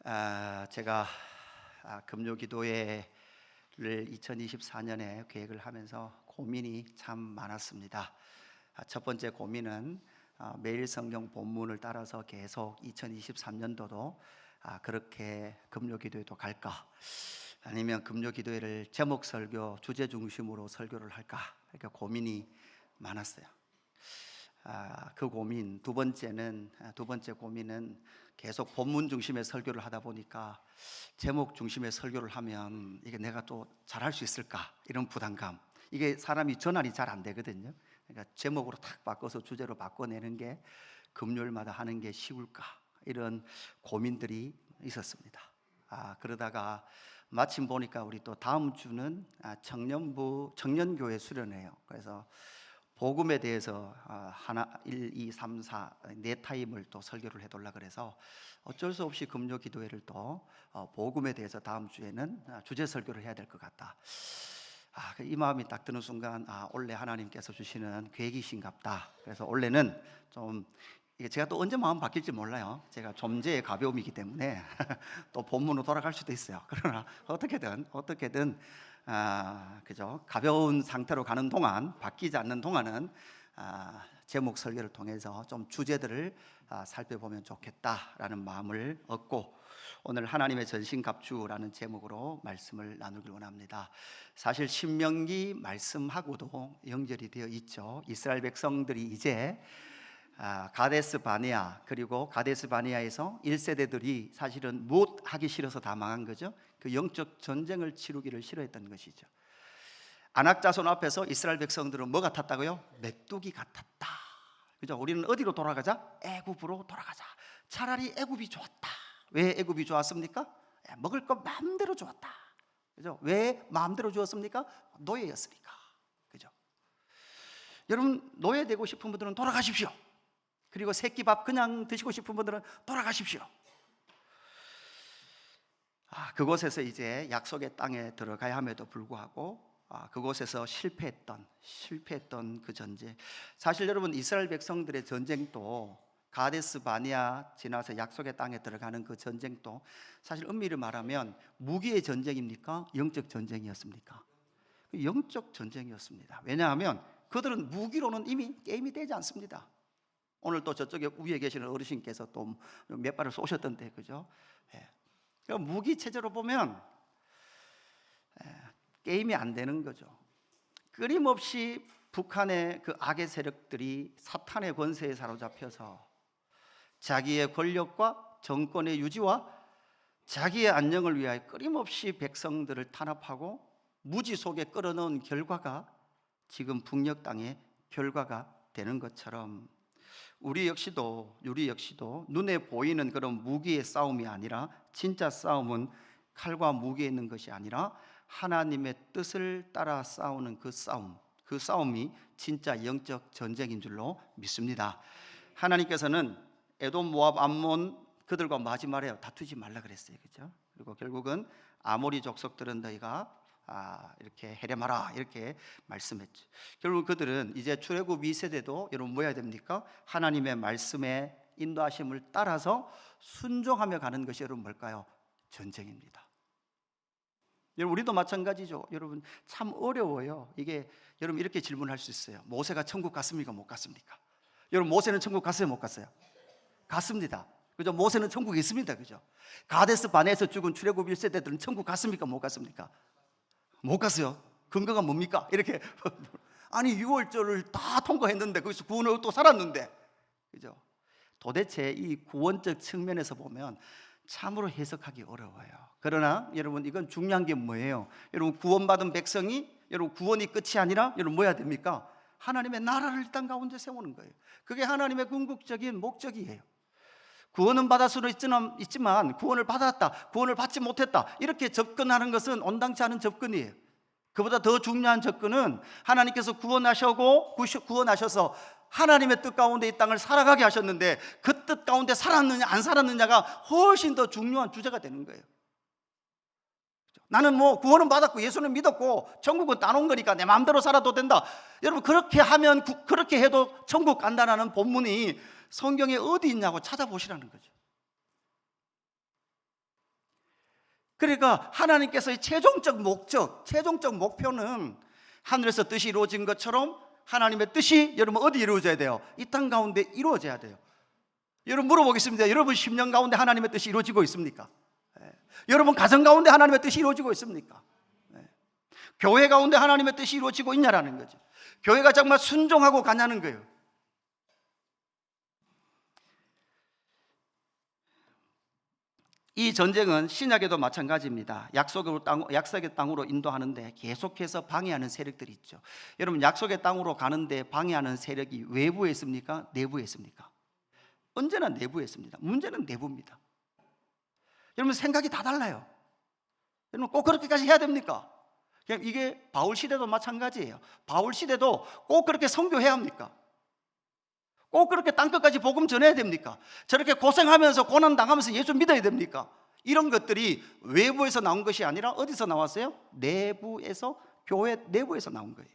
제가 금요기도회를 2024년에 계획을 하면서 고민이 참 많았습니다. 첫 번째 고민은 매일 성경 본문을 따라서 계속 2023년도도 그렇게 금요기도회도 갈까, 아니면 금요기도회를 제목 설교, 주제 중심으로 설교를 할까, 이렇게 고민이 많았어요. 그 고민, 두 번째 고민은 계속 본문 중심의 설교를 하다 보니까 제목 중심의 설교를 하면 이게 내가 또 잘할 수 있을까, 이런 부담감. 이게 사람이 전환이 잘 안 되거든요. 그러니까 제목으로 탁 바꿔서 주제로 바꿔내는 게 금요일마다 하는 게 쉬울까, 이런 고민들이 있었습니다. 그러다가 마침 보니까 우리 또 다음 주는 청년교회 수련회예요. 그래서 복음에 대해서 1, 2, 3, 4 네 타임을 또 설교를 해달라 그래서 어쩔 수 없이 금요 기도회를 또 복음에 대해서 다음 주에는 주제 설교를 해야 될 것 같다. 이 마음이 딱 드는 순간 원래 하나님께서 주시는 계획이신갑다. 그래서 원래는 좀 이게 제가 또 언제 마음 바뀔지 몰라요. 제가 존재의 가벼움이기 때문에 또 본문으로 돌아갈 수도 있어요. 그러나 어떻게든 그죠? 가벼운 상태로 가는 동안, 바뀌지 않는 동안은 제목 설교를 통해서 좀 주제들을 살펴보면 좋겠다라는 마음을 얻고, 오늘 하나님의 전신갑주라는 제목으로 말씀을 나누길 원합니다. 사실 신명기 말씀하고도 연결이 되어 있죠. 이스라엘 백성들이 이제 가데스 바네아, 그리고 가데스 바네아에서 1세대들이 사실은 못 하기 싫어서 다 망한 거죠. 그 영적 전쟁을 치르기를 싫어했던 것이죠. 안악자손 앞에서 이스라엘 백성들은 뭐 같았다고요? 메뚜기 같았다. 그죠? 우리는 어디로 돌아가자? 애굽으로 돌아가자. 차라리 애굽이 좋았다. 왜 애굽이 좋았습니까? 먹을 거 마음대로 좋았다. 그죠? 왜 마음대로 주었습니까? 노예였으니까. 그죠? 여러분, 노예 되고 싶은 분들은 돌아가십시오. 그리고 새끼 밥 그냥 드시고 싶은 분들은 돌아가십시오. 그곳에서 이제 약속의 땅에 들어가야 함에도 불구하고 그곳에서 실패했던 그 전쟁. 사실 여러분, 이스라엘 백성들의 전쟁도, 가데스 바네아 지나서 약속의 땅에 들어가는 그 전쟁도 사실 엄밀히 말하면 무기의 전쟁입니까? 영적 전쟁이었습니까? 영적 전쟁이었습니다. 왜냐하면 그들은 무기로는 이미 게임이 되지 않습니다. 오늘 또 저쪽에 위에 계시는 어르신께서 또 몇 발을 쏘셨던데, 그죠? 무기 체제로 보면 게임이 안 되는 거죠. 끊임없이 북한의 그 악의 세력들이 사탄의 권세에 사로잡혀서 자기의 권력과 정권의 유지와 자기의 안녕을 위하여 끊임없이 백성들을 탄압하고 무지 속에 끌어넣은 결과가 지금 북녘 땅의 결과가 되는 것처럼, 우리 역시도 눈에 보이는 그런 무기의 싸움이 아니라, 진짜 싸움은 칼과 무기에 있는 것이 아니라 하나님의 뜻을 따라 싸우는 그 싸움이 진짜 영적 전쟁인 줄로 믿습니다. 하나님께서는 에돔, 모압, 암몬 그들과 마지막에 다투지 말라 그랬어요. 그렇죠? 그리고 결국은 아모리 족속들은 너희가 이렇게 해렴하라, 이렇게 말씀했죠. 결국 그들은 이제 출애굽 2세대도 여러분 뭐 해야 됩니까? 하나님의 말씀에 인도하심을 따라서 순종하며 가는 것이 여러분 뭘까요? 전쟁입니다. 여러분, 우리도 마찬가지죠. 여러분, 참 어려워요. 이게 여러분 이렇게 질문할 수 있어요. 모세가 천국 갔습니까? 못 갔습니까? 여러분, 모세는 천국 갔어요? 못 갔어요? 갔습니다. 그죠? 모세는 천국에 있습니다. 그죠? 가데스 바네아에서 죽은 출애굽 1세대들은 천국 갔습니까? 못 갔습니까? 못 갔어요. 근거가 뭡니까? 이렇게 아니 6월절을 다 통과했는데 거기서 구원을 또 살았는데, 그죠? 도대체 이 구원적 측면에서 보면 참으로 해석하기 어려워요. 그러나 여러분, 이건 중요한 게 뭐예요? 여러분, 구원받은 백성이, 여러분 구원이 끝이 아니라 여러분 뭐 해야 됩니까? 하나님의 나라를 이 땅 가운데 세우는 거예요. 그게 하나님의 궁극적인 목적이에요. 구원은 받을 수는 있지만 구원을 받았다, 구원을 받지 못했다, 이렇게 접근하는 것은 온당치 않은 접근이에요. 그보다 더 중요한 접근은 하나님께서 구원하셔서 하나님의 뜻 가운데 이 땅을 살아가게 하셨는데 그 뜻 가운데 살았느냐 안 살았느냐가 훨씬 더 중요한 주제가 되는 거예요. 나는 뭐 구원은 받았고 예수는 믿었고 천국은 따놓은 거니까 내 마음대로 살아도 된다. 여러분, 그렇게 하면, 그렇게 해도 천국 간다라는 본문이 성경에 어디 있냐고 찾아보시라는 거죠. 그러니까 하나님께서의 최종적 목적, 최종적 목표는 하늘에서 뜻이 이루어진 것처럼 하나님의 뜻이 여러분 어디 이루어져야 돼요? 이 땅 가운데 이루어져야 돼요. 여러분 물어보겠습니다. 여러분 10년 가운데 하나님의 뜻이 이루어지고 있습니까? 여러분 가정 가운데 하나님의 뜻이 이루어지고 있습니까? 교회 가운데 하나님의 뜻이 이루어지고 있냐라는 거죠. 교회가 정말 순종하고 가냐는 거예요. 이 전쟁은 신약에도 마찬가지입니다. 약속의 땅으로 인도하는데 계속해서 방해하는 세력들이 있죠. 여러분 약속의 땅으로 가는데 방해하는 세력이 외부에 있습니까? 내부에 있습니까? 언제나 내부에 있습니다. 문제는 내부입니다. 여러분 생각이 다 달라요. 여러분 꼭 그렇게까지 해야 됩니까? 그냥 이게 바울 시대도 마찬가지예요. 바울 시대도 꼭 그렇게 선교해야 합니까? 꼭 그렇게 땅끝까지 복음 전해야 됩니까? 저렇게 고생하면서 고난당하면서 예수 믿어야 됩니까? 이런 것들이 외부에서 나온 것이 아니라 어디서 나왔어요? 내부에서, 교회 내부에서 나온 거예요.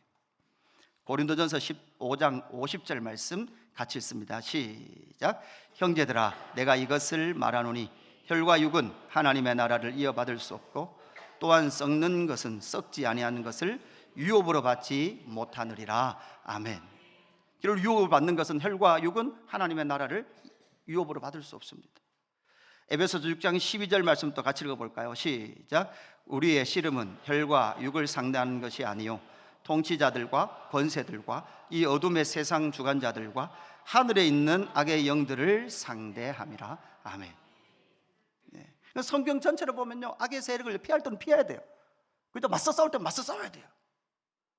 고린도전서 15장 50절 말씀 같이 읽습니다. 시작. 형제들아 내가 이것을 말하노니 혈과 육은 하나님의 나라를 이어받을 수 없고 또한 썩는 것은 썩지 아니하는 것을 유업으로 받지 못하느리라. 아멘. 유업을 받는 것은 혈과 육은 하나님의 나라를 유업으로 받을 수 없습니다. 에베소서 6장 12절 말씀도 같이 읽어볼까요? 시작. 우리의 씨름은 혈과 육을 상대하는 것이 아니요 통치자들과 권세들과 이 어둠의 세상 주관자들과 하늘에 있는 악의 영들을 상대함이라. 아멘. 네. 성경 전체를 보면요 악의 세력을 피할 때는 피해야 돼요. 그죠? 맞서 싸울 때 맞서 싸워야 돼요.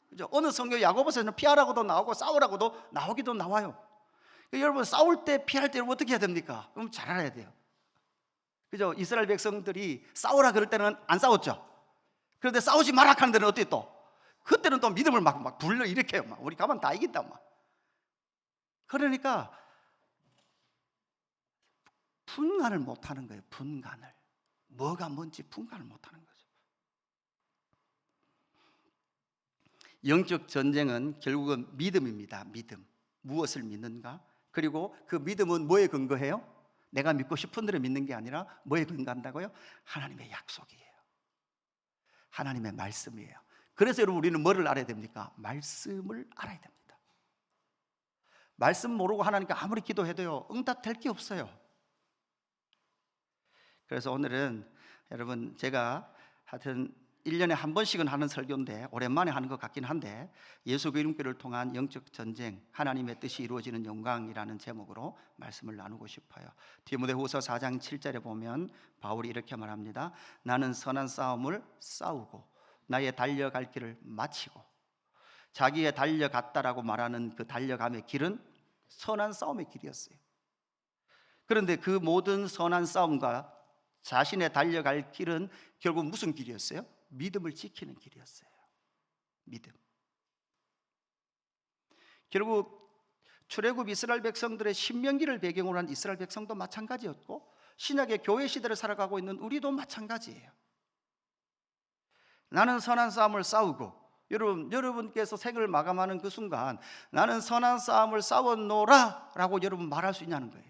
그죠? 어느 성경 야고보서는 피하라고도 나오고 싸우라고도 나오기도 나와요. 여러분 싸울 때 피할 때 어떻게 해야 됩니까? 그럼 잘 알아야 돼요. 그죠? 이스라엘 백성들이 싸우라 그럴 때는 안 싸웠죠. 그런데 싸우지 마라 하는 데는 어때 또? 그때는 또 믿음을 막 불러 일으켜요. 막 우리 가면 다 이긴다 막. 그러니까 분간을 못 하는 거예요. 분간을. 뭐가 뭔지 분간을 못 하는 거죠. 영적 전쟁은 결국은 믿음입니다. 믿음. 무엇을 믿는가? 그리고 그 믿음은 뭐에 근거해요? 내가 믿고 싶은 대로 믿는 게 아니라 뭐에 근거한다고요? 하나님의 약속이에요. 하나님의 말씀이에요. 그래서 여러분 우리는 뭐를 알아야 됩니까? 말씀을 알아야 됩니다. 말씀 모르고 하나님께 아무리 기도해도요 응답될 게 없어요. 그래서 오늘은 여러분 제가 하여튼 1년에 한 번씩은 하는 설교인데 오랜만에 하는 것 같긴 한데 예수 그리스도를 통한 영적 전쟁, 하나님의 뜻이 이루어지는 영광이라는 제목으로 말씀을 나누고 싶어요. 디모데후서 4장 7절에 보면 바울이 이렇게 말합니다. 나는 선한 싸움을 싸우고 나의 달려갈 길을 마치고. 자기의 달려갔다라고 말하는 그 달려감의 길은 선한 싸움의 길이었어요. 그런데 그 모든 선한 싸움과 자신의 달려갈 길은 결국 무슨 길이었어요? 믿음을 지키는 길이었어요. 믿음. 결국 출애굽 이스라엘 백성들의 신명기를 배경으로 한 이스라엘 백성도 마찬가지였고 신약의 교회 시대를 살아가고 있는 우리도 마찬가지예요. 나는 선한 싸움을 싸우고 여러분께서 생을 마감하는 그 순간 나는 선한 싸움을 싸웠노라 라고 여러분 말할 수 있냐는 거예요.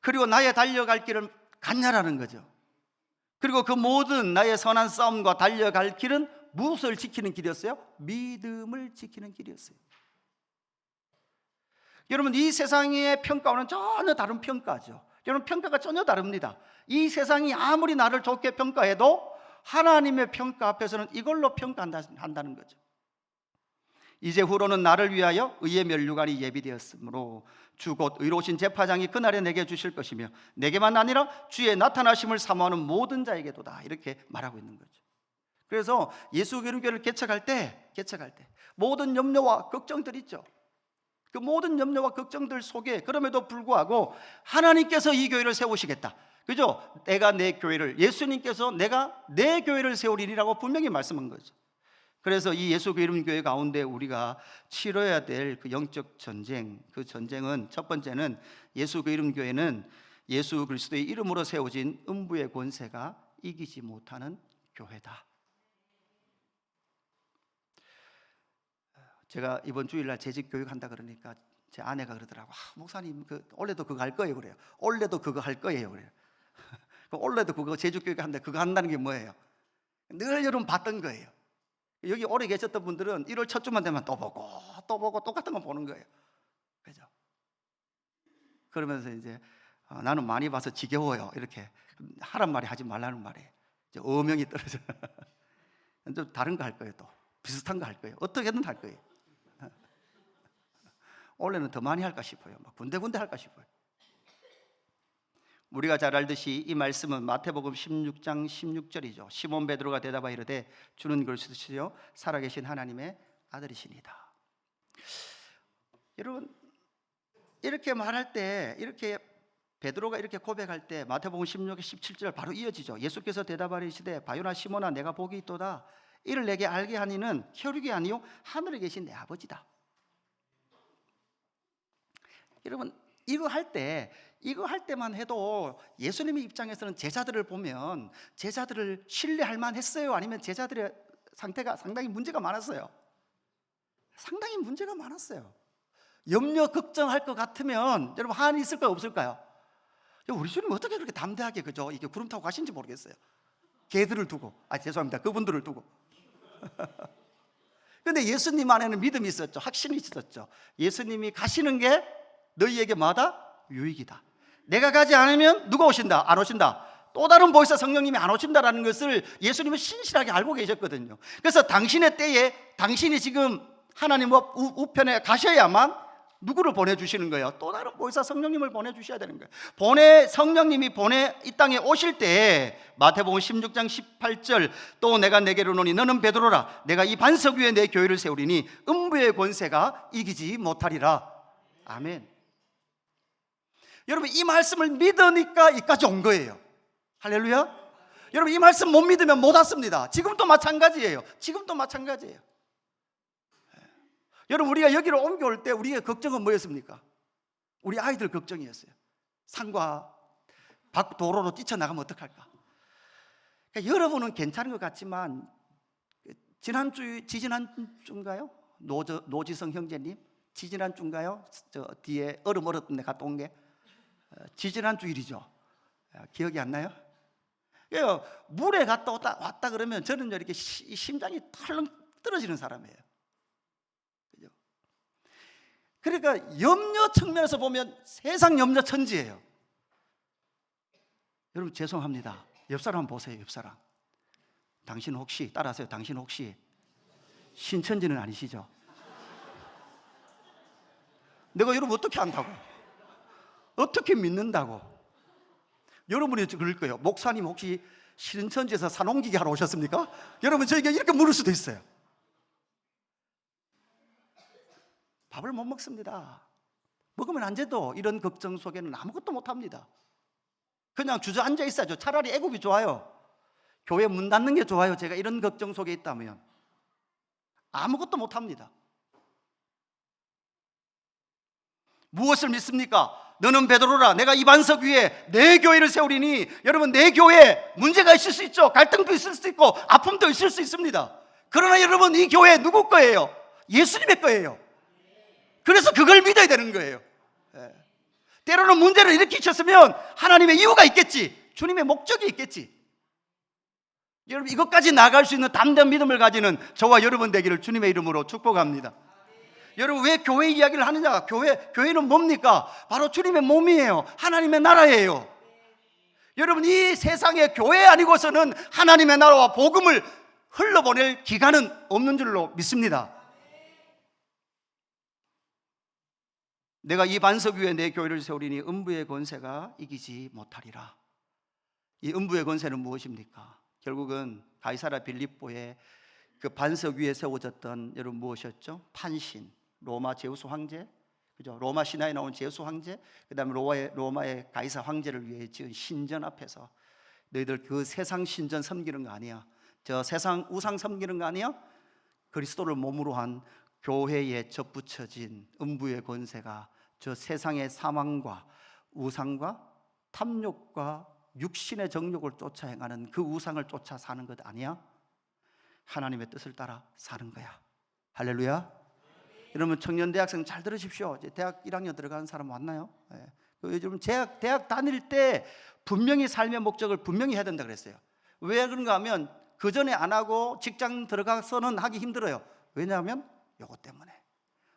그리고 나의 달려갈 길을 갔냐라는 거죠. 그리고 그 모든 나의 선한 싸움과 달려갈 길은 무엇을 지키는 길이었어요? 믿음을 지키는 길이었어요. 여러분 이 세상의 평가와는 전혀 다른 평가죠. 여러분 평가가 전혀 다릅니다. 이 세상이 아무리 나를 좋게 평가해도 하나님의 평가 앞에서는 이걸로 평가한다는 거죠. 이제 후로는 나를 위하여 의의 면류관이 예비되었으므로 주 곧 의로우신 제파장이 그날에 내게 주실 것이며 내게만 아니라 주의 나타나심을 사모하는 모든 자에게도다. 이렇게 말하고 있는 거죠. 그래서 예수 그리스도를 개척할 때 모든 염려와 걱정들 있죠. 그 모든 염려와 걱정들 속에 그럼에도 불구하고 하나님께서 이 교회를 세우시겠다. 그죠? 내가 내 교회를, 예수님께서 내가 내 교회를 세우리라고 분명히 말씀한 거죠. 그래서 이 예수 이름 교회 가운데 우리가 치러야 될 그 영적 전쟁, 그 전쟁은 첫 번째는 예수 이름 교회는 예수 그리스도의 이름으로 세워진 음부의 권세가 이기지 못하는 교회다. 제가 이번 주일날 재직 교육한다 그러니까 제 아내가 그러더라고. 목사님 올해도 그거 할 거예요 그래요. 올해도 그거 할 거예요 그래요. 올해도 그거 제주교회 한데 그거 한다는 게 뭐예요? 늘 여러분 봤던 거예요. 여기 오래 계셨던 분들은 1월 첫 주만 되면 또 보고 똑같은 거 보는 거예요. 그죠? 그러면서 이제 나는 많이 봐서 지겨워요 이렇게 하란 말이 하지 말라는 말이에요. 이제 어명이 떨어져. 좀 다른 거 할 거예요. 또 비슷한 거 할 거예요. 어떻게든 할 거예요. 올해는 더 많이 할까 싶어요. 막 군데군데 할까 싶어요. 우리가 잘 알듯이 이 말씀은 마태복음 16장 16절이죠. 시몬 베드로가 대답하여 이르되 주는 그리스도시요 살아계신 하나님의 아들이시니다. 여러분 이렇게 말할 때, 이렇게 베드로가 이렇게 고백할 때 마태복음 16장 17절 바로 이어지죠. 예수께서 대답하시되 바요나 시몬아 내가 복이 있도다. 이를 내게 알게 하니는 혈육이 아니요 하늘에 계신 내 아버지다. 여러분 이거 할 때만 해도 예수님의 입장에서는 제자들을 보면 제자들을 신뢰할 만했어요? 아니면 제자들의 상태가 상당히 문제가 많았어요? 상당히 문제가 많았어요. 염려 걱정할 것 같으면 여러분 한이 있을까요 없을까요? 우리 주님 어떻게 그렇게 담대하게 그죠? 이게 구름 타고 가신지 모르겠어요. 개들을 두고 죄송합니다 그분들을 두고 근데 예수님 안에는 믿음이 있었죠. 확신이 있었죠. 예수님이 가시는 게 너희에게 마다 유익이다. 내가 가지 않으면 누가 오신다? 안 오신다. 또 다른 보혜사 성령님이 안 오신다라는 것을 예수님은 신실하게 알고 계셨거든요. 그래서 당신의 때에 당신이 지금 하나님 우편에 가셔야만 누구를 보내주시는 거예요? 또 다른 보혜사 성령님을 보내주셔야 되는 거예요. 성령님이 이 땅에 오실 때 마태복음 16장 18절 또 내가 내게로 오노니 너는 베드로라 내가 이 반석 위에 내 교회를 세우리니 음부의 권세가 이기지 못하리라. 아멘. 여러분 이 말씀을 믿으니까 이까지 온 거예요. 할렐루야. 여러분 이 말씀 못 믿으면 못 왔습니다. 지금도 마찬가지예요. 여러분 우리가 여기로 옮겨올 때 우리의 걱정은 뭐였습니까? 우리 아이들 걱정이었어요. 산과 밖 도로로 뛰쳐나가면 어떡할까? 그러니까 여러분은 괜찮은 것 같지만 지지난주인가요? 노지성 형제님 지지난주인가요? 저 뒤에 얼음 얼었던 데 갔다 온 게 지지난주 일이죠. 기억이 안 나요? 물에 갔다 왔다 그러면 저는 이렇게 심장이 털렁 떨어지는 사람이에요. 그러니까 염려 측면에서 보면 세상 염려 천지예요. 여러분 죄송합니다. 옆 사람 보세요. 옆 사람. 당신 혹시 따라하세요. 당신 혹시 신천지는 아니시죠? 내가 여러분 어떻게 안다고? 어떻게 믿는다고? 여러분이 그럴 거예요. 목사님 혹시 신천지에서 산 옮기기 하러 오셨습니까? 여러분 저에게 이렇게 물을 수도 있어요. 밥을 못 먹습니다. 먹으면 안 돼도 이런 걱정 속에는 아무것도 못 합니다. 그냥 주저앉아 있어야죠. 차라리 애국이 좋아요. 교회 문 닫는 게 좋아요. 제가 이런 걱정 속에 있다면 아무것도 못 합니다. 무엇을 믿습니까? 너는 베드로라 내가 이 반석 위에 내 교회를 세우리니. 여러분 내 교회에 문제가 있을 수 있죠. 갈등도 있을 수 있고 아픔도 있을 수 있습니다. 그러나 여러분 이 교회 누구 거예요? 예수님의 거예요. 그래서 그걸 믿어야 되는 거예요. 때로는 문제를 일으키셨으면 하나님의 이유가 있겠지. 주님의 목적이 있겠지. 여러분 이것까지 나아갈 수 있는 담대한 믿음을 가지는 저와 여러분 되기를 주님의 이름으로 축복합니다. 여러분 왜 교회 이야기를 하느냐? 교회는 뭡니까? 바로 주님의 몸이에요. 하나님의 나라예요. 여러분 이 세상에 교회 아니고서는 하나님의 나라와 복음을 흘러보낼 기간은 없는 줄로 믿습니다. 내가 이 반석 위에 내 교회를 세우리니 음부의 권세가 이기지 못하리라. 이 음부의 권세는 무엇입니까? 결국은 가이사랴 빌립보의 그 반석 위에 세워졌던 여러분 무엇이었죠? 판신, 로마 제우스 황제, 그죠? 로마 신화에 나온 제우스 황제, 그다음에 로마의 가이사 황제를 위해 지은 신전 앞에서 너희들 그 세상 신전 섬기는 거 아니야? 저 세상 우상 섬기는 거 아니야? 그리스도를 몸으로 한 교회에 접붙여진 음부의 권세가 저 세상의 사망과 우상과 탐욕과 육신의 정욕을 쫓아 행하는 그 우상을 쫓아 사는 것 아니야? 하나님의 뜻을 따라 사는 거야. 할렐루야. 여러분 청년 대학생 잘 들으십시오. 이제 대학 1학년 들어가는 사람 왔나요? 예. 요즘 대학 다닐 때 분명히 삶의 목적을 분명히 해야 된다 그랬어요. 왜 그런가 하면 그 전에 안 하고 직장 들어가서는 하기 힘들어요. 왜냐하면 요거 때문에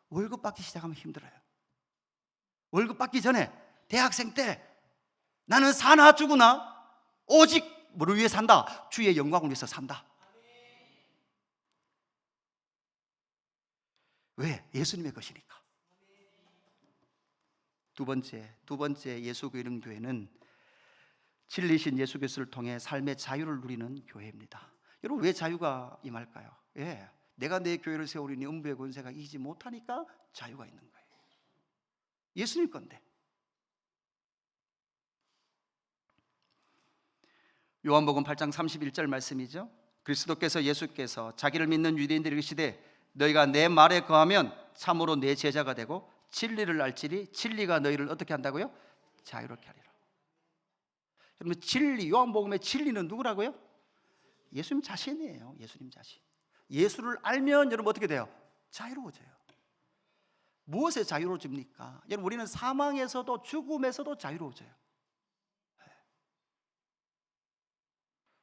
월급 받기 시작하면 힘들어요. 월급 받기 전에 대학생 때 나는 사나 죽으나 오직 뭐를 위해 산다? 주의 영광을 위해서 산다. 왜? 예수님의 것이니까. 두 번째 예수 교회는 교회는 진리신 예수 그리스도를 통해 삶의 자유를 누리는 교회입니다. 여러분 왜 자유가 임할까요? 예, 내가 내 교회를 세우리니 음부의 권세가 이기지 못하니까 자유가 있는 거예요. 예수님 건데. 요한복음 8장 31절 말씀이죠. 그리스도께서 예수께서 자기를 믿는 유대인들에게 이르시되 너희가 내 말에 거하면 참으로 내 제자가 되고 진리를 알지니 진리가 너희를 어떻게 한다고요? 자유롭게 하리라. 여러분 진리, 요한복음의 진리는 누구라고요? 예수님 자신이에요. 예수님 자신. 예수를 알면 여러분 어떻게 돼요? 자유로워져요. 무엇에 자유로워집니까? 여러분 우리는 사망에서도 죽음에서도 자유로워져요.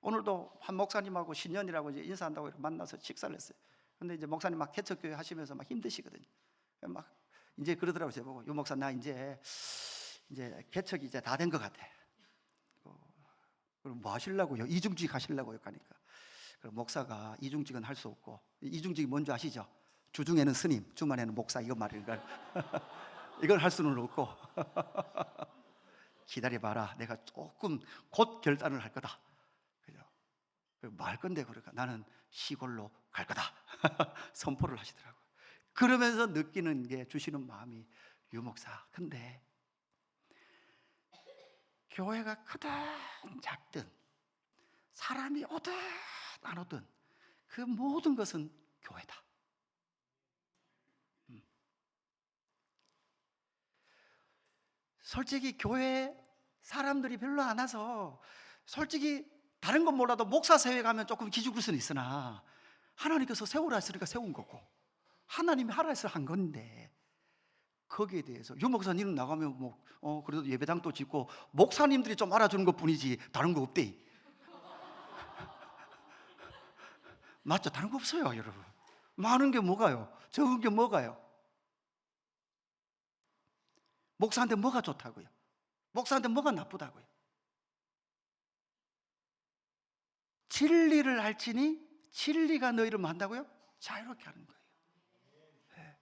오늘도 한 목사님하고 신년이라고 이제 인사한다고 이렇게 만나서 식사를 했어요. 근데 이제 목사님 막 개척교회 하시면서 막 힘드시거든요. 막 이제 그러더라고요. 저보고 유 목사 나 이제 개척이 이제 다 된 것 같아. 그럼 뭐 하시려고요? 이중직 하시려고요? 하니까 그럼 목사가 이중직은 할 수 없고 이중직이 뭔지 아시죠? 주중에는 스님, 주말에는 목사 이거 말이니까 이걸 할 수는 없고 기다려봐라. 내가 조금 곧 결단을 할 거다. 뭐 할 건데 그러니까 나는 시골로 갈 거다 선포를 하시더라고요. 그러면서 느끼는 게 주시는 마음이 유 목사 근데 교회가 크든 작든 사람이 오든 안 오든 그 모든 것은 교회다. 솔직히 교회 사람들이 별로 안 와서 솔직히 다른 건 몰라도 목사 세회 가면 조금 기죽을 수는 있으나 하나님께서 세우라 했으니까 세운 거고 하나님이 하라 해서 한 건데 거기에 대해서 유 목사님은 나가면 뭐 그래도 예배당도 짓고 목사님들이 좀 알아주는 것 뿐이지 다른 거 없대. 맞죠? 다른 거 없어요 여러분. 많은 게 뭐가요? 적은 게 뭐가요? 목사한테 뭐가 좋다고요? 목사한테 뭐가 나쁘다고요? 진리를 알지니 진리가 너희를 뭐 한다고요? 자유롭게 하는 거예요. 네.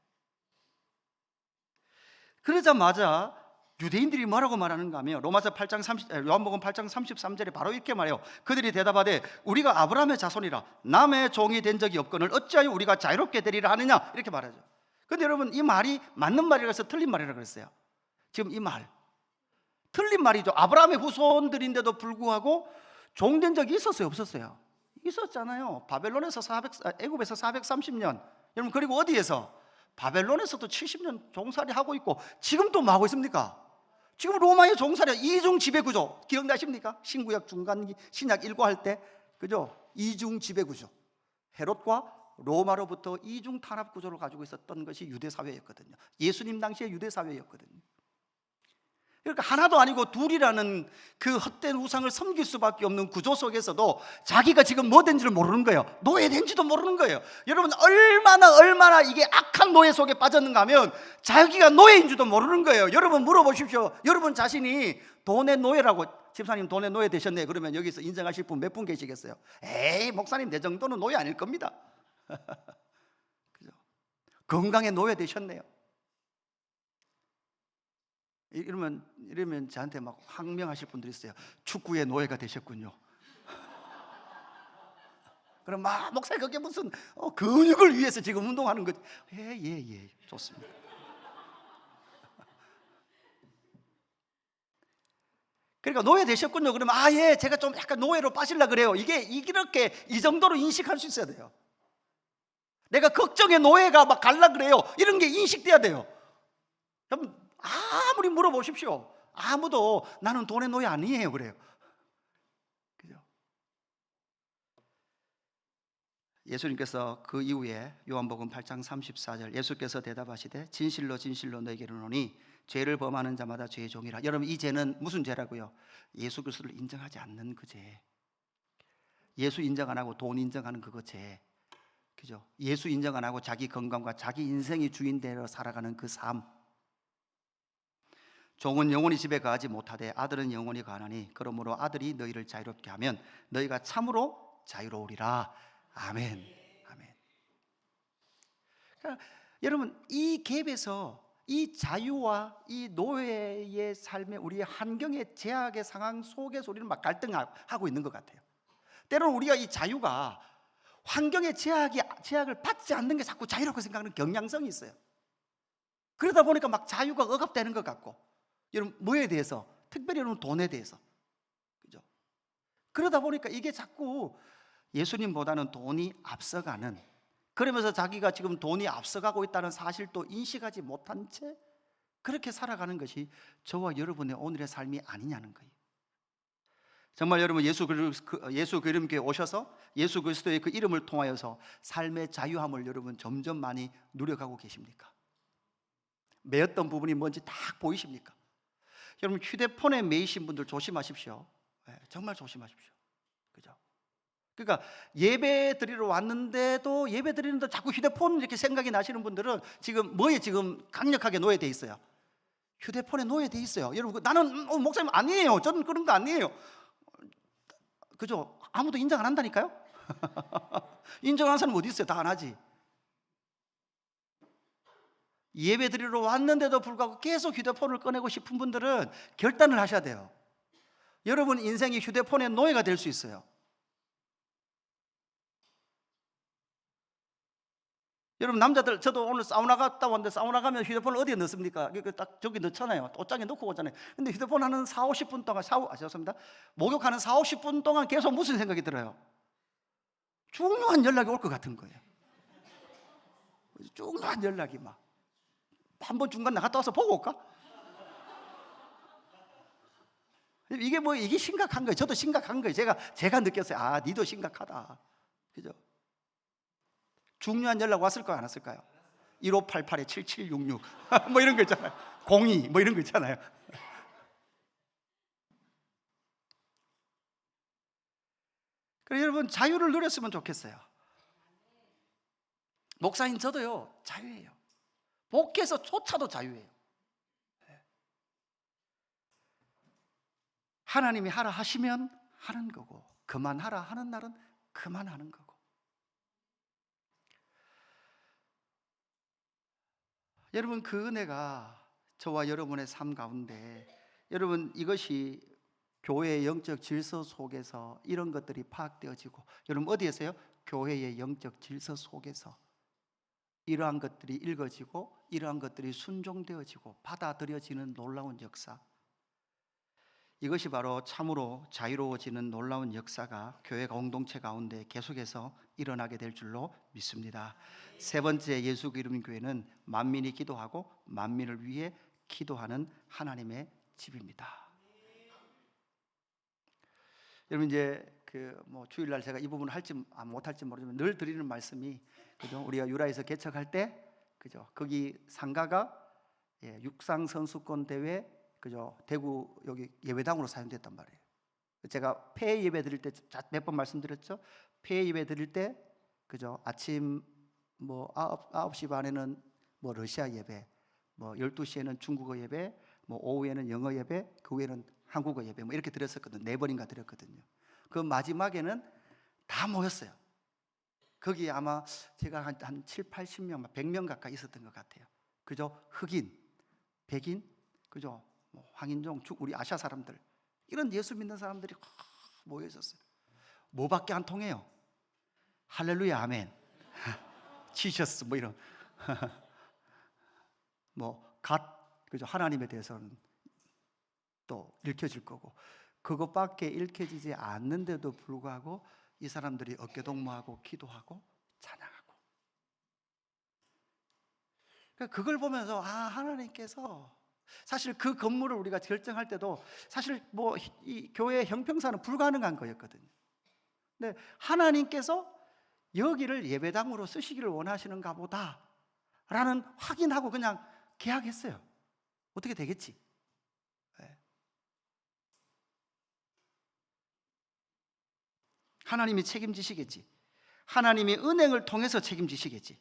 그러자마자 유대인들이 뭐라고 말하는가 하면 요한복음 8장 33절에 바로 이렇게 말해요. 그들이 대답하되 우리가 아브라함의 자손이라 남의 종이 된 적이 없거늘 어찌하여 우리가 자유롭게 되리라 하느냐 이렇게 말하죠. 그런데 여러분 이 말이 맞는 말이라 해서 틀린 말이라고 그랬어요. 지금 이 말 틀린 말이죠. 아브라함의 후손들인데도 불구하고 종된 적이 있었어요? 없었어요? 있었잖아요. 애굽에서 430년. 여러분 그리고 어디에서? 바벨론에서도 70년 종살이 하고 있고 지금 또 뭐 하고 있습니까? 지금 로마의 종살이 이중 지배 구조 기억나십니까? 신구약 중간기 신약 일과할 때 그죠? 이중 지배 구조. 헤롯과 로마로부터 이중 탄압 구조를 가지고 있었던 것이 유대 사회였거든요. 예수님 당시의 유대 사회였거든요. 그러니까 하나도 아니고 둘이라는 그 헛된 우상을 섬길 수밖에 없는 구조 속에서도 자기가 지금 뭐 된지를 모르는 거예요. 노예된지도 모르는 거예요. 여러분 얼마나 이게 악한 노예 속에 빠졌는가 하면 자기가 노예인 줄도 모르는 거예요. 여러분 물어보십시오. 여러분 자신이 돈의 노예라고 집사님 돈의 노예 되셨네 그러면 여기서 인정하실 분 몇 분 계시겠어요? 에이 목사님 내 정도는 노예 아닐 겁니다. 그죠? 건강의 노예 되셨네요. 이러면 저한테 막 항명하실 분들이 있어요. 축구의 노예가 되셨군요. 그럼 막 목사님 그게 무슨 근육을 위해서 지금 운동하는 거지. 예, 좋습니다. 그러니까 노예 되셨군요. 그러면 예, 제가 좀 약간 노예로 빠질라 그래요. 이게 이렇게 이 정도로 인식할 수 있어야 돼요. 내가 걱정의 노예가 막 갈라 그래요. 이런 게 인식돼야 돼요. 여러분 아무리 물어보십시오. 아무도 나는 돈의 노예 아니에요 그래요. 그죠? 예수님께서 그 이후에 요한복음 8장 34절 예수께서 대답하시되 진실로 진실로 너에게 이르노니 죄를 범하는 자마다 죄의 종이라. 여러분, 이 죄는 무슨 죄라고요? 예수 그리스도를 인정하지 않는 그 죄. 예수 인정 안 하고 돈 인정하는 그거 죄. 그죠? 예수 인정 안 하고 자기 건강과 자기 인생이 주인대로 살아가는 그 삶. 종은 영원히 집에 거하지 못하되 아들은 영원히 거하나니 그러므로 아들이 너희를 자유롭게 하면 너희가 참으로 자유로우리라. 아멘. 아멘. 그러니까 여러분, 이 갭에서 이 자유와 이 노예의 삶의 우리의 환경의 제약의 상황 속에서 우리는 막 갈등하고 있는 것 같아요. 때로는 우리가 이 자유가 환경의 제약을 받지 않는 게 자꾸 자유라고 생각하는 경향성이 있어요. 그러다 보니까 막 자유가 억압되는 것 같고, 여러분 뭐에 대해서? 특별히 여러분 돈에 대해서, 그죠? 그러다 보니까 이게 자꾸 예수님보다는 돈이 앞서가는, 그러면서 자기가 지금 돈이 앞서가고 있다는 사실도 인식하지 못한 채 그렇게 살아가는 것이 저와 여러분의 오늘의 삶이 아니냐는 거예요. 정말 여러분 예수 그리스도께 오셔서 예수 그리스도의 그 이름을 통하여서 삶의 자유함을 여러분 점점 많이 누려가고 계십니까? 매였던 부분이 뭔지 딱 보이십니까? 여러분 휴대폰에 매이신 분들 조심하십시오. 정말 조심하십시오. 그죠? 그러니까 예배 드리러 왔는데도 예배 드리는데 자꾸 휴대폰 이렇게 생각이 나시는 분들은 지금 뭐에 지금 강력하게 노예돼 있어요? 휴대폰에 노예돼 있어요. 여러분 나는 목사님 아니에요. 저는 그런 거 아니에요. 그죠? 아무도 인정 안 한다니까요? 인정하는 사람 어디 있어요? 다 안 하지. 예배 드리러 왔는데도 불구하고 계속 휴대폰을 꺼내고 싶은 분들은 결단을 하셔야 돼요. 여러분 인생이 휴대폰의 노예가 될 수 있어요. 여러분 남자들, 저도 오늘 사우나 갔다 왔는데 사우나 가면 휴대폰을 어디에 넣습니까? 딱 저기 넣잖아요. 옷장에 넣고 오잖아요. 근데 휴대폰 하는 40-50분 동안 죄송합니다. 목욕하는 40-50분 동안 계속 무슨 생각이 들어요? 중요한 연락이 올 것 같은 거예요. 중요한 연락이 막 한번 중간 나갔다 와서 보고 올까? 이게 심각한 거예요. 저도 심각한 거예요. 제가 느꼈어요. 아, 니도 심각하다. 그죠? 중요한 연락 왔을까요? 안 왔을까요? 1588-7766 뭐 이런 거 있잖아요. 02 뭐 이런 거 있잖아요. 그래서 여러분 자유를 누렸으면 좋겠어요. 목사님 저도요 자유예요. 복에서조차도 자유예요. 하나님이 하라 하시면 하는 거고, 그만하라 하는 날은 그만하는 거고. 여러분 그 은혜가 저와 여러분의 삶 가운데, 여러분 이것이 교회의 영적 질서 속에서 이런 것들이 파악되어지고, 여러분 어디에서요? 교회의 영적 질서 속에서 이러한 것들이 읽어지고 이러한 것들이 순종되어지고 받아들여지는 놀라운 역사, 이것이 바로 참으로 자유로워지는 놀라운 역사가 교회 공동체 가운데 계속해서 일어나게 될 줄로 믿습니다. 세 번째, 예수 기름 교회는 만민이 기도하고 만민을 위해 기도하는 하나님의 집입니다. 여러분 이제 주일날 제가 이 부분을 할지 못할지 모르지만 늘 드리는 말씀이, 그죠? 우리가 유라에서 개척할 때, 그죠? 거기 상가가 육상 선수권 대회, 그죠? 대구 여기 예배당으로 사용됐단 말이에요. 제가 폐 예배 드릴 때 몇 번 말씀드렸죠. 폐 예배 드릴 때, 그죠? 아침 9시 반에는 러시아 예배, 12시에는 중국어 예배, 오후에는 영어 예배, 그 후에는 한국어 예배 이렇게 드렸었거든요. 4번인가 드렸거든요. 그 마지막에는 다 모였어요. 거기 아마 제가 한 70-80명, 100명 가까이 있었던 것 같아요. 그죠? 흑인, 백인, 그죠? 황인종, 우리 아시아 사람들, 이런 예수 믿는 사람들이 모여 있었어요. 뭐밖에 안 통해요? 할렐루야, 아멘. 지셔스 이런 그죠? 하나님에 대해서는 또 읽혀질 거고, 그것밖에 읽혀지지 않는데도 불구하고 이 사람들이 어깨동무하고 기도하고 찬양하고, 그걸 보면서 하나님께서 사실 그 건물을 우리가 결정할 때도 사실 이 교회의 형평사는 불가능한 거였거든요. 근데 하나님께서 여기를 예배당으로 쓰시기를 원하시는가 보다 라는 확인하고 그냥 계약했어요. 어떻게 되겠지? 하나님이 책임지시겠지. 하나님이 은행을 통해서 책임지시겠지.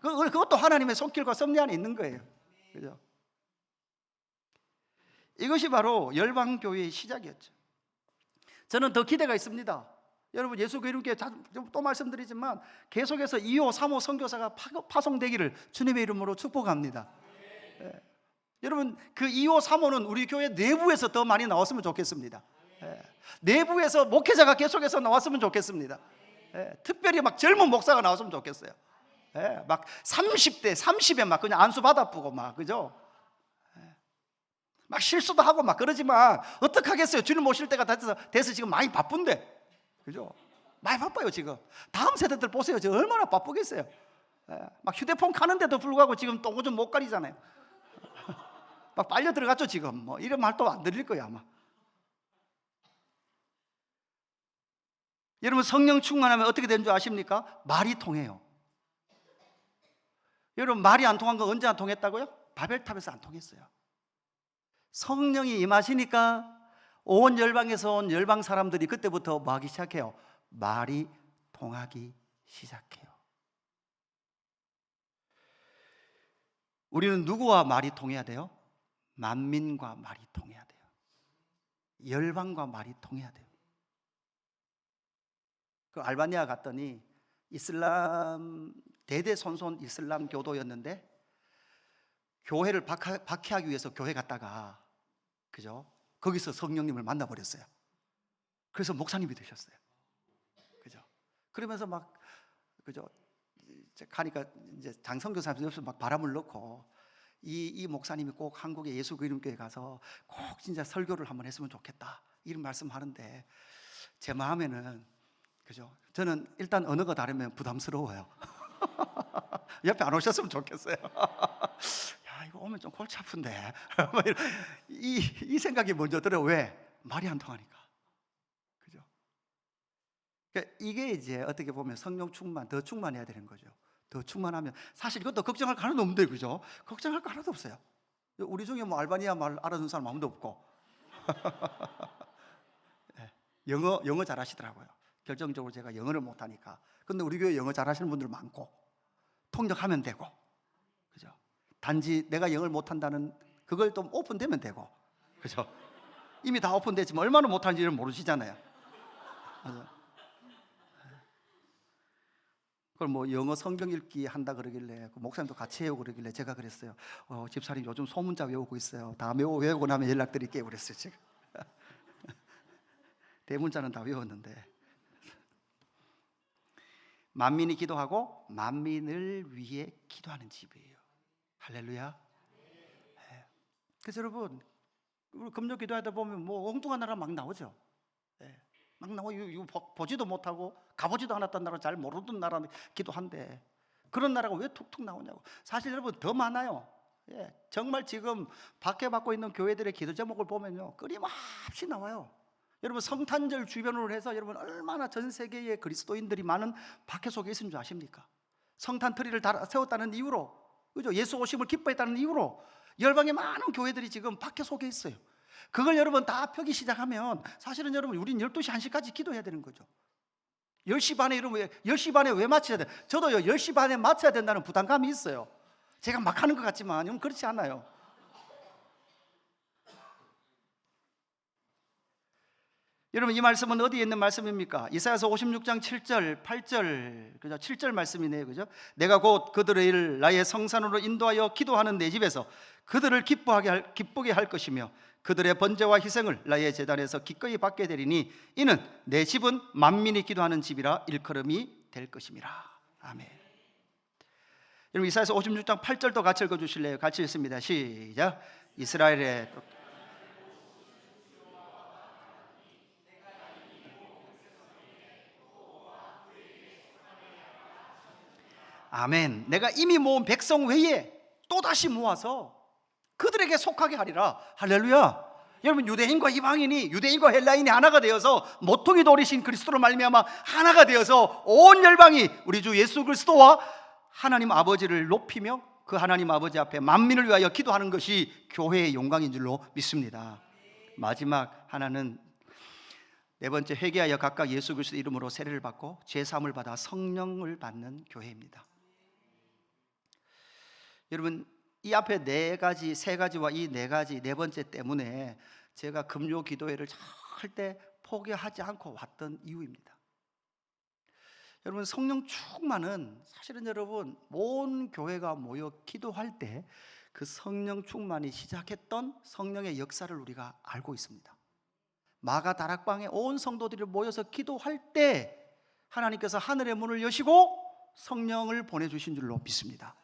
그것도 하나님의 손길과 섭리 안에 있는 거예요. 그죠? 이것이 바로 열방교회의 시작이었죠. 저는 더 기대가 있습니다. 여러분, 예수 그리스도께 또 말씀드리지만 계속해서 2호, 3호 선교사가 파송되기를 주님의 이름으로 축복합니다. 예. 여러분, 그 2호, 3호는 우리 교회 내부에서 더 많이 나왔으면 좋겠습니다. 예. 내부에서 목회자가 계속해서 나왔으면 좋겠습니다. 예. 특별히 막 젊은 목사가 나왔으면 좋겠어요. 예. 막 30대, 30에 막 그냥 안수 받아보고 막, 그죠? 예. 막 실수도 하고 막 그러지만 어떡하겠어요? 주님 오실 때가 돼서 지금 많이 바쁜데, 그죠? 많이 바빠요 지금. 다음 세대들 보세요. 지금 얼마나 바쁘겠어요. 예. 막 휴대폰 가는데도 불구하고 지금 똥 좀 못 가리잖아요. 막 빨려 들어갔죠 지금. 뭐 이런 말도 안 들릴 거예요 아마. 여러분, 성령 충만하면 어떻게 되는 줄 아십니까? 말이 통해요. 여러분, 말이 안 통한 거 언제 안 통했다고요? 바벨탑에서 안 통했어요. 성령이 임하시니까 온 열방에서 온 열방 사람들이 그때부터 뭐 하기 시작해요? 말이 통하기 시작해요. 우리는 누구와 말이 통해야 돼요? 만민과 말이 통해야 돼요. 열방과 말이 통해야 돼요. 그 알바니아 갔더니 이슬람 대대손손 이슬람 교도였는데 교회를 박해하기 위해서 교회 갔다가, 그죠? 거기서 성령님을 만나버렸어요. 그래서 목사님이 되셨어요. 그죠? 그러면서 막, 그죠? 가니까 이제 장성교사님 옆에서 막 바람을 넣고 이 목사님이 꼭 한국의 예수 그리스도교회 가서 꼭 진짜 설교를 한번 했으면 좋겠다, 이런 말씀하는데 제 마음에는, 그죠? 저는 일단 언어가 다르면 부담스러워요. 옆에 안 오셨으면 좋겠어요. 야, 이거 오면 좀 골치 아픈데. 이 생각이 먼저 들어요. 왜? 말이 안 통하니까. 그죠? 그러니까 이게 이제 어떻게 보면 성령 충만, 더 충만해야 되는 거죠. 더 충만하면 사실 이것도 걱정할 거 하나도 없는데, 그죠? 걱정할 거 하나도 없어요. 우리 중에 뭐 알바니아 말 알아듣는 사람 아무도 없고. 영어 잘하시더라고요. 결정적으로 제가 영어를 못하니까. 근데 우리 교회 영어 잘하시는 분들 많고 통역하면 되고, 그죠? 단지 내가 영어를 못한다는 그걸 좀 오픈되면 되고, 그죠? 이미 다 오픈됐지만 얼마나 못하는지를 모르시잖아요. 그걸 뭐 영어 성경 읽기 한다 그러길래, 그 목사님도 같이 해요 그러길래 제가 그랬어요. 집사님 요즘 소문자 외우고 있어요. 다 외우고 나면 연락드릴게요 그랬어요. 제가 대문자는 다 외웠는데. 만민이 기도하고 만민을 위해 기도하는 집이에요. 할렐루야. 네. 그래서 여러분, 우리 금요 기도하다 보면 뭐 엉뚱한 나라 막 나오죠. 네. 막 나오고, 이거 보지도 못하고 가보지도 않았던 나라, 잘 모르던 나라 기도한데 그런 나라가 왜 툭툭 나오냐고. 사실 여러분 더 많아요. 예. 정말 지금 박해받고 있는 교회들의 기도 제목을 보면요, 끊임없이 나와요. 여러분, 성탄절 주변으로 해서 여러분 얼마나 전 세계의 그리스도인들이 많은 박해 속에 있는 줄 아십니까? 성탄 트리를 세웠다는 이유로, 그죠? 예수 오심을 기뻐했다는 이유로 열방의 많은 교회들이 지금 박해 속에 있어요. 그걸 여러분 다 펴기 시작하면 사실은 여러분 우린 12시 1시까지 기도해야 되는 거죠. 10시 반에 이러면 10시 반에 왜 마쳐야 돼? 저도요 10시 반에 마쳐야 된다는 부담감이 있어요. 제가 막 하는 것 같지만 여러분 그렇지 않아요. 여러분, 이 말씀은 어디에 있는 말씀입니까? 이사야서 56장 7절, 8절, 그죠? 7절 말씀이네요, 그죠? 내가 곧 그들의 일을 나의 성산으로 인도하여 기도하는 내 집에서 그들을 기쁘게 할 것이며 그들의 번제와 희생을 나의 제단에서 기꺼이 받게 되리니 이는 내 집은 만민이 기도하는 집이라 일컬음이 될 것임이라. 아멘. 여러분, 이사야서 56장 8절도 같이 읽어주실래요? 같이 읽습니다. 시작. 이스라엘의 아멘. 내가 이미 모은 백성 외에 또다시 모아서 그들에게 속하게 하리라. 할렐루야. 여러분, 유대인과 이방인이, 유대인과 헬라인이 하나가 되어서 모퉁이 돌이신 그리스도로 말미암아 하나가 되어서 온 열방이 우리 주 예수 그리스도와 하나님 아버지를 높이며 그 하나님 아버지 앞에 만민을 위하여 기도하는 것이 교회의 영광인 줄로 믿습니다. 마지막 하나는 네 번째, 회개하여 각각 예수 그리스도 이름으로 세례를 받고 죄 사함을 받아 성령을 받는 교회입니다. 여러분, 이 앞에 세 가지와 이 네 가지, 네 번째 때문에 제가 금요 기도회를 절대 포기하지 않고 왔던 이유입니다. 여러분, 성령 충만은 사실은 여러분 온 교회가 모여 기도할 때 그 성령 충만이 시작했던 성령의 역사를 우리가 알고 있습니다. 마가 다락방에 온 성도들이 모여서 기도할 때 하나님께서 하늘의 문을 여시고 성령을 보내주신 줄로 믿습니다.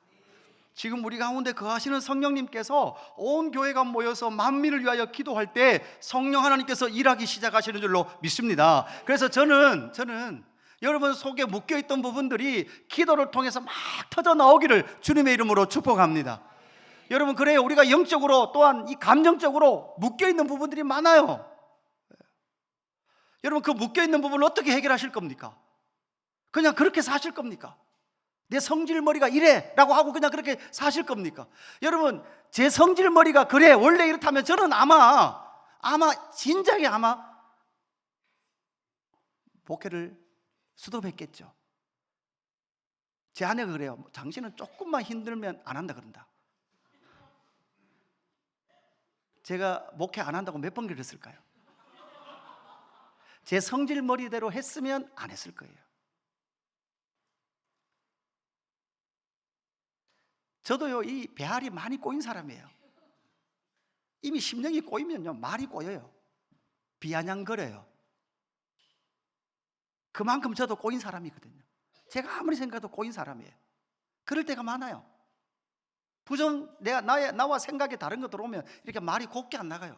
지금 우리 가운데 거하시는 성령님께서 온 교회가 모여서 만민을 위하여 기도할 때 성령 하나님께서 일하기 시작하시는 줄로 믿습니다. 그래서 저는 여러분 속에 묶여있던 부분들이 기도를 통해서 막 터져 나오기를 주님의 이름으로 축복합니다. 여러분, 그래요, 우리가 영적으로 또한 이 감정적으로 묶여있는 부분들이 많아요. 여러분, 그 묶여있는 부분을 어떻게 해결하실 겁니까? 그냥 그렇게 사실 겁니까? 내 성질머리가 이래 라고 하고 그냥 그렇게 사실 겁니까? 여러분, 제 성질머리가 그래 원래 이렇다면 저는 아마 진작에 목회를 수도했겠죠. 제 아내가 그래요. 당신은 조금만 힘들면 안 한다 그런다. 제가 목회 안 한다고 몇 번 그랬을까요? 제 성질머리대로 했으면 안 했을 거예요. 저도요, 이 배알이 많이 꼬인 사람이에요. 이미 심령이 꼬이면요, 말이 꼬여요. 비아냥거려요. 그만큼 저도 꼬인 사람이거든요. 제가 아무리 생각해도 꼬인 사람이에요. 그럴 때가 많아요. 나와 생각이 다른 거 들어오면 이렇게 말이 곱게 안 나가요.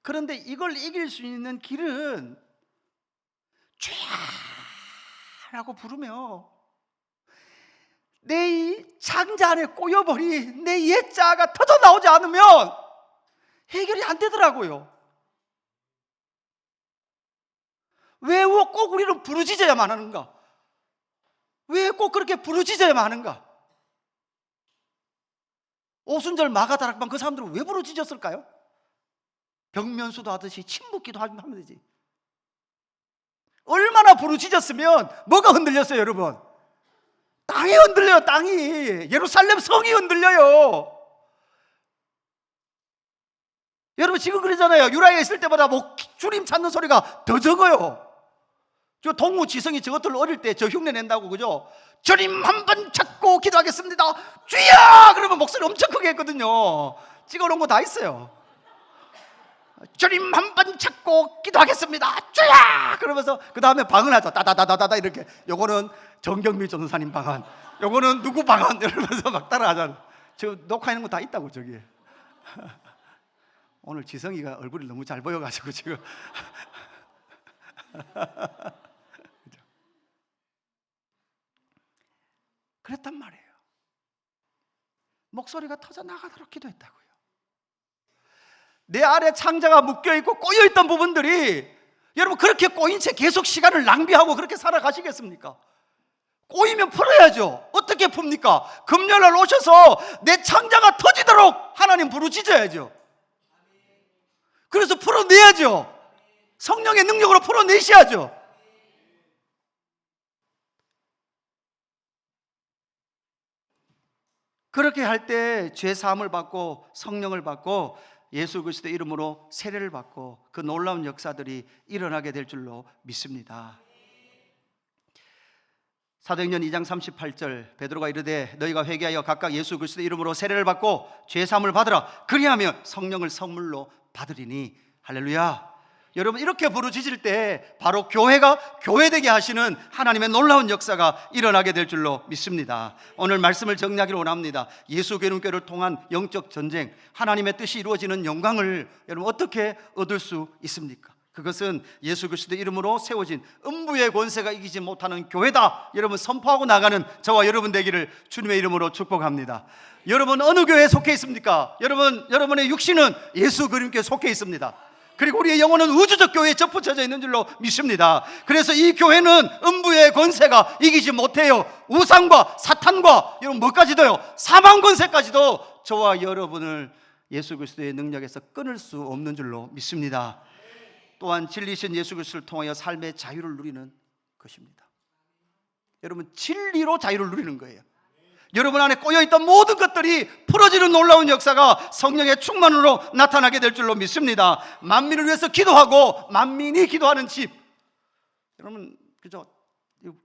그런데 이걸 이길 수 있는 길은 죄라고 부르며 내 이 창자 안에 꼬여버린 내 옛자가 터져 나오지 않으면 해결이 안 되더라고요. 왜 꼭 우리는 부르짖어야만 하는가? 왜 꼭 그렇게 부르짖어야만 하는가? 오순절 마가다락방 그 사람들은 왜 부르짖었을까요? 병면수도 하듯이 침묵기도 하면 되지. 얼마나 부르짖었으면 뭐가 흔들렸어요, 여러분? 땅이 흔들려요. 땅이. 예루살렘 성이 흔들려요. 여러분, 지금 그러잖아요. 유라에 있을 때보다 주님 찾는 소리가 더 적어요. 저 동우지성이 저것들 어릴 때 저 흉내 낸다고, 그죠? 주님 한 번 찾고 기도하겠습니다. 주여! 그러면 목소리 엄청 크게 했거든요. 찍어놓은 거 다 있어요. 주님 한 번 찾고 기도하겠습니다. 주여! 그러면서 그 다음에 방언하죠. 따다다다다다 이렇게. 요거는 정경미 전도사님 방언, 요거는 누구 방언 이러면서 막 따라하잖아요. 저 녹화하는 거 다 있다고 저기에. 오늘 지성이가 얼굴이 너무 잘 보여가지고 지금 그랬단 말이에요. 목소리가 터져 나가도록 기도했다고요. 내 아래 창자가 묶여있고 꼬여있던 부분들이, 여러분, 그렇게 꼬인 채 계속 시간을 낭비하고 그렇게 살아가시겠습니까? 꼬이면 풀어야죠. 어떻게 풉니까? 금요일날 오셔서 내 창자가 터지도록 하나님 부르짖어야죠. 그래서 풀어내야죠. 성령의 능력으로 풀어내셔야죠. 그렇게 할 때 죄 사함을 받고 성령을 받고 예수 그리스도의 이름으로 세례를 받고 그 놀라운 역사들이 일어나게 될 줄로 믿습니다. 사도행전 2장 38절 베드로가 이르되 너희가 회개하여 각각 예수 그리스도의 이름으로 세례를 받고 죄 사함을 받으라. 그리하면 성령을 선물로 받으리니. 할렐루야. 여러분, 이렇게 부르짖을 때 바로 교회가 교회되게 하시는 하나님의 놀라운 역사가 일어나게 될 줄로 믿습니다. 오늘 말씀을 정리하기를 원합니다. 예수 기름교를 통한 영적 전쟁, 하나님의 뜻이 이루어지는 영광을 여러분 어떻게 얻을 수 있습니까? 그것은 예수 그리스도의 이름으로 세워진 음부의 권세가 이기지 못하는 교회다. 여러분 선포하고 나가는 저와 여러분 되기를 주님의 이름으로 축복합니다. 여러분 어느 교회에 속해 있습니까? 여러분의 육신은 예수 그리스도께 속해 있습니다. 그리고 우리의 영혼은 우주적 교회에 접붙여져 있는 줄로 믿습니다. 그래서 이 교회는 음부의 권세가 이기지 못해요. 우상과 사탄과 여러분 뭐까지도요, 사망 권세까지도 저와 여러분을 예수 그리스도의 능력에서 끊을 수 없는 줄로 믿습니다. 또한 진리신 예수 그리스도를 통하여 삶의 자유를 누리는 것입니다. 여러분 진리로 자유를 누리는 거예요. 여러분 안에 꼬여있던 모든 것들이 풀어지는 놀라운 역사가 성령의 충만으로 나타나게 될 줄로 믿습니다. 만민을 위해서 기도하고 만민이 기도하는 집. 여러분 그죠?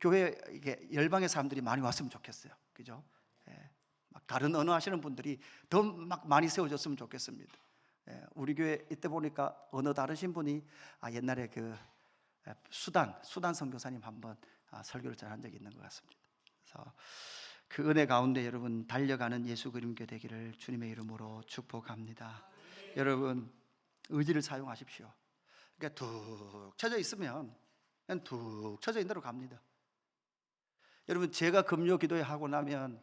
교회 이게 열방의 사람들이 많이 왔으면 좋겠어요. 그죠? 막 다른 언어 하시는 분들이 더 막 많이 세워졌으면 좋겠습니다. 우리 교회 이때 보니까 언어 다르신 분이 옛날에 그 수단 선교사님 한번 설교를 잘한 적이 있는 것 같습니다. 그래서 그 은혜 가운데 여러분 달려가는 예수 그림교 되기를 주님의 이름으로 축복합니다. 여러분 의지를 사용하십시오. 그러니까 툭 쳐져 있으면 그냥 툭 쳐져 있는 대로 갑니다. 여러분 제가 금요 기도회 하고 나면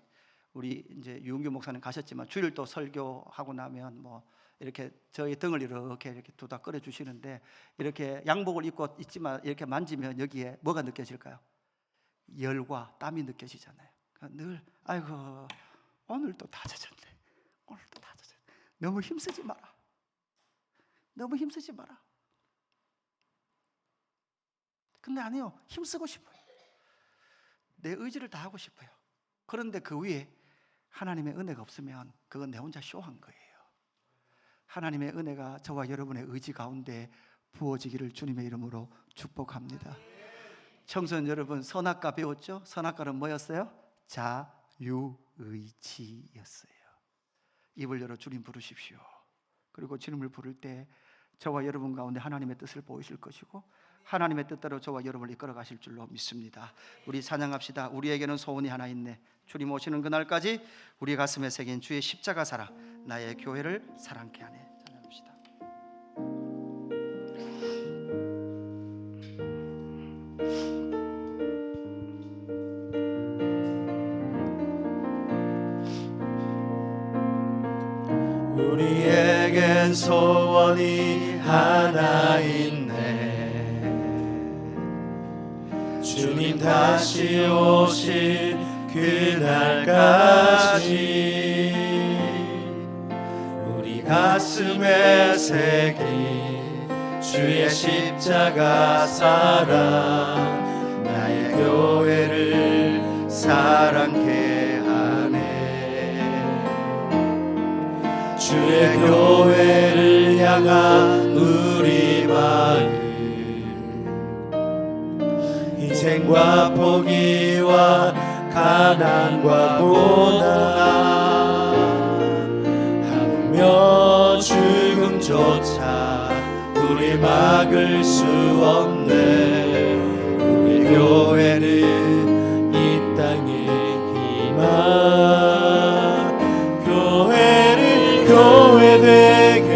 우리 이제 유은규 목사님 가셨지만 주일도 설교하고 나면 뭐 이렇게 저희 등을 이렇게 두다 끌어 주시는데 이렇게 양복을 입고 있지만 이렇게 만지면 여기에 뭐가 느껴질까요? 열과 땀이 느껴지잖아요. 늘 아이고 오늘도 다 젖었네. 오늘도 다 젖었네. 너무 힘쓰지 마라. 너무 힘쓰지 마라. 근데 아니요. 힘쓰고 싶어요. 내 의지를 다 하고 싶어요. 그런데 그 위에 하나님의 은혜가 없으면 그건 내 혼자 쇼한 거예요. 하나님의 은혜가 저와 여러분의 의지 가운데 부어지기를 주님의 이름으로 축복합니다. 청소년 여러분 선악과 배웠죠? 선악과는 뭐였어요? 자유의지였어요. 입을 열어 주님 부르십시오. 그리고 주님을 부를 때 저와 여러분 가운데 하나님의 뜻을 보이실 것이고 하나님의 뜻대로 저와 여러분을 이끌어 가실 줄로 믿습니다. 우리 찬양합시다. 우리에게는 소원이 하나 있네. 주님 오시는 그날까지 우리 가슴에 새긴 주의 십자가 사랑 나의 교회를 사랑케 하네. 찬양합시다. 우리에겐 소원이 하나 있네. 주님 다시 오실 그날까지 우리 가슴에 새긴 주의 십자가 사랑 나의 교회를 사랑케 하네. 주의 교회를 향한 우리 마음 희생과 포기와 가난과 고난 하물며 죽음조차 우리 막을 수 없네. 우리 교회는 이 땅의 희망 교회를 교회되게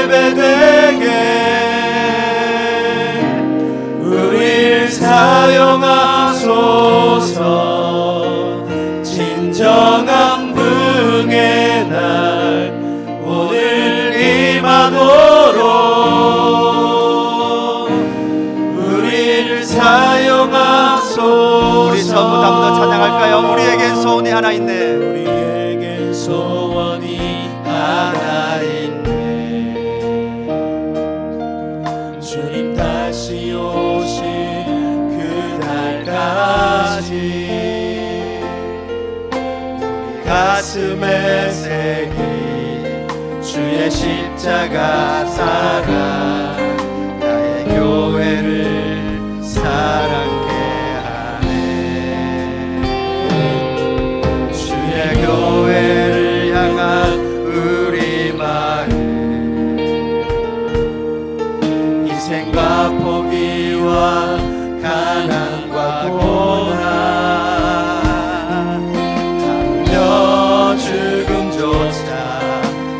예배되게 우릴 사용하소서. 진정한 부흥의 날 오늘 임하도록 우리를 사용하소서. 우리 처음부터 한번 찬양할까요? 우리에겐 소원이 하나 있네. 우리에겐 소원이 하나 있네. 주님 다시 오실 그날까지 우리 가슴에 새긴 주의 십자가 사랑 나의 교회를 사랑케 하네. 주의 교회를 향한 우리 마음 희생과 포기와 가난과 고난 하며 죽음조차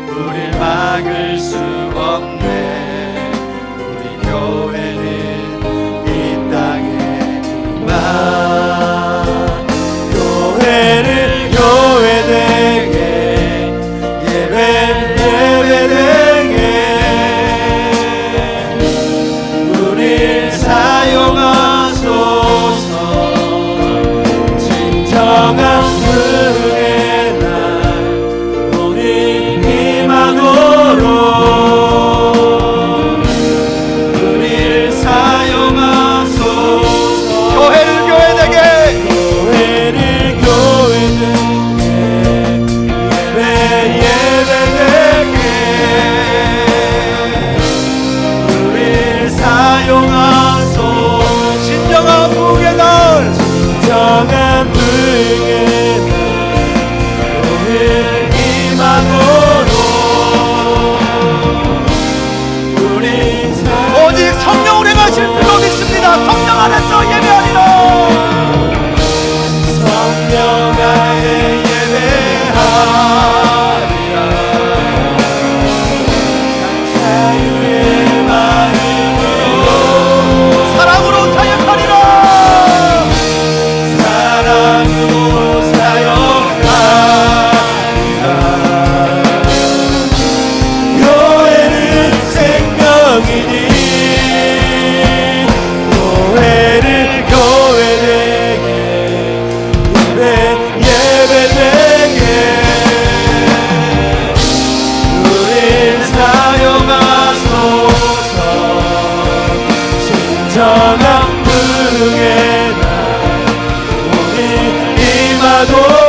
우릴 막을 수 없네. 나도